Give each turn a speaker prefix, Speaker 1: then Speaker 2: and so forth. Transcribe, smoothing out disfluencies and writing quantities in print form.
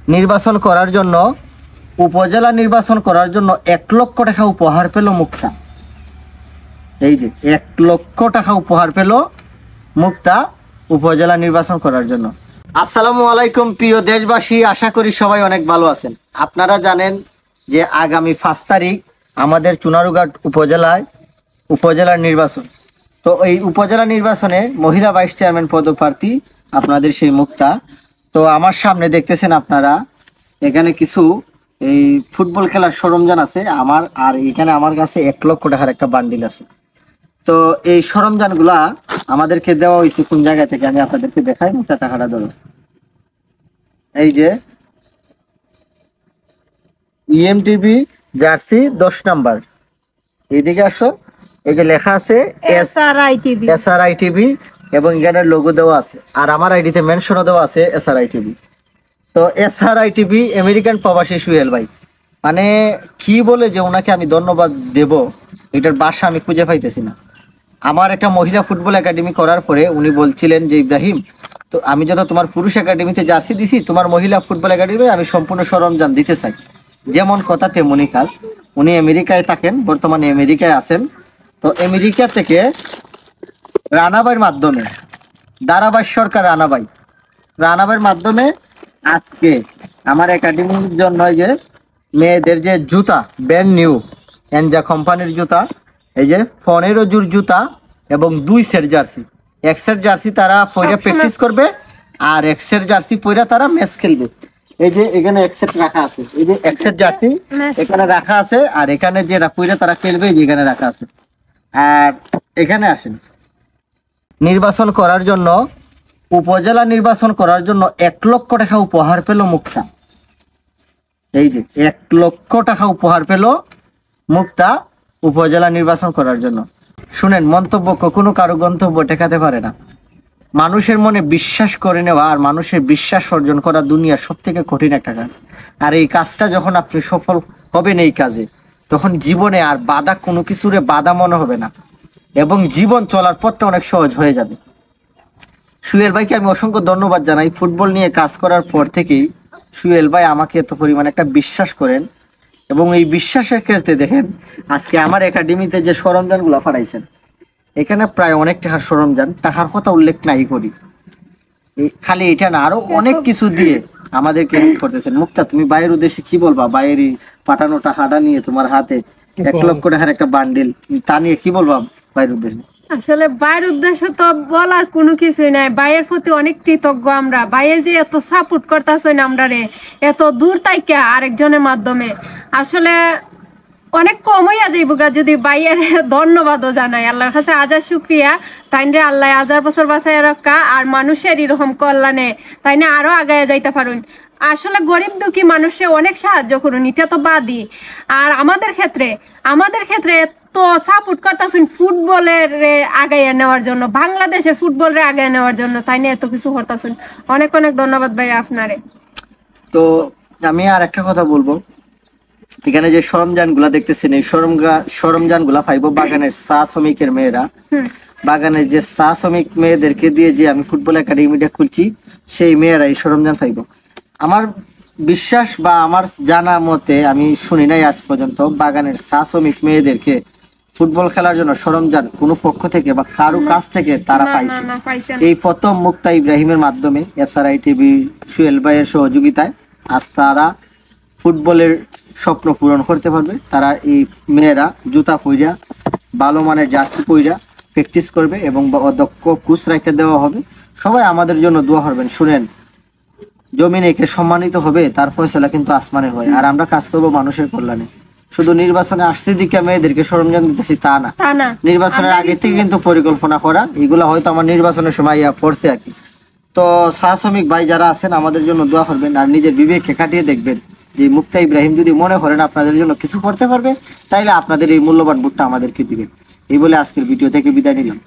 Speaker 1: নির্বাচন করার জন্য, উপজেলা নির্বাচন করার জন্য 1 লক্ষ টাকা উপহার পেল মুক্তা। এই যে 1 লক্ষ টাকা উপহার পেল মুক্তা উপজেলা নির্বাচন করার জন্য। আসসালামু আলাইকুম প্রিয় দেশবাসী, আশা করি সবাই অনেক ভালো আছেন। আপনারা জানেন যে আগামী 5 তারিখ আমাদের চুনারুঘাট উপজেলার নির্বাচন। তো এই উপজেলা নির্বাচনে মহিলা ভাইস চেয়ারম্যান পদপ্রার্থী আপনাদের সেই মুক্তা। তো আমার সামনে দেখতেছেন আপনারা, এখানে কিছু এই ফুটবল খেলার সরঞ্জাম আছে আমার, আর এখানে আমার কাছে 1 লক্ষ টাকার একটা বান্ডিল আছে। তো এই সরঞ্জামগুলা আমাদেরকে দেওয়া হয়েছে কোন জায়গা থেকে আমি আপনাদেরকে দেখাই। মুক্তা টাকাটা ধরো, এই যে ইএমটিভি জার্সি 10 নাম্বার, এইদিকে আসো, এই যে লেখা আছে এসআরআই টিভি এবং এখানে লোগো দেওয়া আছে, আর আমার আইডিতে মেনশনও দেওয়া আছে এসআরআই টিভি। তো এসআরআই টিভি আমেরিকান প্রবাসী সুহেল ভাই, মানে কি বলে যে ওনাকে আমি ধন্যবাদ দেব এটার ভাষা আমি খুঁজে পাইতেছি না। আমার একটা মহিলা ফুটবল একাডেমি করার পরে উনি বলছিলেন যে ইব্রাহিম, তো আমি যত তোমার পুরুষ একাডেমিতে জার্সি দিছি, তোমার মহিলা ফুটবল একাডেমি আমি সম্পূর্ণ সরঞ্জাম দিতে চাই। যেমন কথা তেমনই কাজ। উনি আমেরিকায় থাকেন, বর্তমানে আমেরিকায় আছেন। তো আমেরিকা থেকে রানাবাইয়ের মাধ্যমে, দারাবাই সরকার রানাবাইয়ের মাধ্যমে আজকে আমার একাডেমির জন্য যে মেয়েদের যে জুতা ব্র্যান্ড নিউ এনজা কোম্পানির জুতা, এই যে 15 জোড় জুতা এবং 2 সেট জার্সি। 1 সেট জার্সি তারা পয়রা প্র্যাকটিস করবে, আর 1 সেট জার্সি পয়রা তারা ম্যাচ খেলবে। এই যে এখানে 1 সেট রাখা আছে, এই যে 1 সেট জার্সি এখানে রাখা আছে, আর এখানে যে পয়রা তারা খেলবে এই যে এখানে রাখা আছে। আর এখানে আসেন, নির্বাচন করার জন্য, উপজেলা নির্বাচন করার জন্য 1 লক্ষ টাকা উপহার পেল মুক্তা। এই যে 1 লক্ষ টাকা উপহার পেল মুক্তা উপজেলা নির্বাচন করার জন্য। শুনেন, মন্তব্য কখনো কারো গন্তব্য ঠেকাতে পারে না। মানুষের মনে বিশ্বাস করে নেওয়া আর মানুষের বিশ্বাস অর্জন করা দুনিয়ার সব থেকে কঠিন একটা কাজ। আর এই কাজটা যখন আপনি সফল হবেন এই কাজে, তখন জীবনে আর বাধা কোনো কিছুরে বাধা মনে হবে না, এবং জীবন চলার পথটা অনেক সহজ হয়ে যাবে। সুহেল ভাইকে আমি অসংখ্য ধন্যবাদ জানাই। ফুটবল নিয়ে কাজ করার পর থেকেই সুহেল ভাই আমাকে এত পরিমাণে একটা বিশ্বাস করেন, এবং এই বিশ্বাসের ক্ষেত্রে দেখেন আজকে আমার একাডেমিতে যে সরঞ্জামগুলো পাঠাইছেন, এখানে প্রায় অনেক টাকার সরঞ্জাম, টাকার কথা উল্লেখ নাই করি, খালি এটা না আরো অনেক কিছু দিয়ে আমাদেরকে হেল্প করতেছেন। মুক্তা, তুমি বাইরের উদ্দেশ্যে কি বলবা? বাইরে পাঠানো টাকাটা নিয়ে তোমার হাতে 1 লক্ষ টাকার একটা বান্ডিল, তা নিয়ে কি বলবা বাইরের উদ্দেশ্যে?
Speaker 2: আসলে ভাইয়ের উদ্দেশ্য তো বলার কোনো কিছুই নাই। ভাইয়ের প্রতি অনেক কৃতজ্ঞ আমরা। ভাইয়ের যে এত সাপোর্ট করতেছেন আমরা রে, এত দূর তাইকা আরেকজনের মাধ্যমে, আসলে অনেক কম হইয়া যাইব গা যদি ভাইয়ের ধন্যবাদও জানাই। আল্লাহর কাছে হাজার শুক্রিয়া। তাই রে আল্লাহ 1000 বছর বাঁচাই রাখা, আর মানুষের এরকম কল্যাণে তাই না আরো আগায় যাইতে পারুন। আসলে গরিব দুঃখী মানুষে অনেক সাহায্য করুন, এটা তো বাদই। আর আমাদের ক্ষেত্রে তো সাপোর্ট করতেছেন ফুটবলের আগাইয়া নেওয়ার জন্য, বাংলাদেশের ফুটবলের আগাইয়া নেওয়ার জন্য, তাই না এত কিছু করতেছেন। অনেক অনেক ধন্যবাদ ভাই আপনারে।
Speaker 1: তো আমি আর একটা কথা বলবো, এখানে যে সরঞ্জামগুলা দেখতেছেন, এই সরঞ্জামগুলা পাইবো বাগানের চা শ্রমিকের মেয়েরা। বাগানের যে চা শ্রমিক মেয়েদেরকে দিয়ে যে আমি ফুটবল একাডেমিটা খুলছি, সেই মেয়েরা এই সরঞ্জাম পাইবো। আমার বিশ্বাস বা আমার জানা মতে, আমি শুনি নাই আজ পর্যন্ত বাগানের চা শ্রমিক মেয়েদেরকে ফুটবল খেলার জন্য সরঞ্জাম কোনো পক্ষ থেকে বা কারো কাছ থেকে তারা পাইছে। এই প্রথম মুক্তা ইব্রাহিমের মাধ্যমে, এসআরআই টিভি সুহেল ভাইয়ের সহযোগিতায় আজ তারা ফুটবলের স্বপ্ন পূরণ করতে পারবে। তারা এই মেয়েরা জুতা পইরা, ভালো মানের জার্সি পইরা প্র্যাকটিস করবে, এবং অদক্ষ কোচ রেখে দেওয়া হবে। সবাই আমাদের জন্য দোয়া করবেন। শুনেন, জমিনে কে সম্মানিত হবে তার ফয়সালা কিন্তু আসমানে হয়, আর আমরা কাজ করবো মানুষের কল্যাণে। শুধু নির্বাচনে আসছে দিকে মেয়েদেরকে সরঞ্জাম দিতেছি তা না, নির্বাচনের আগে থেকে কিন্তু পরিকল্পনা করা। এগুলা হয়তো আমার নির্বাচনের সময় পড়ছে আর কি। তো চা শ্রমিক ভাই যারা আছেন আমাদের জন্য দোয়া করবেন, আর নিজের বিবেককে কাটিয়ে দেখবেন যে মুক্তা ইব্রাহিম যদি মনে করেন আপনাদের জন্য কিছু করতে পারবে, তাইলে আপনাদের এই মূল্যবান ভোটটা আমাদেরকে দিবেন। এই বলে আজকের ভিডিও থেকে বিদায় নিলাম।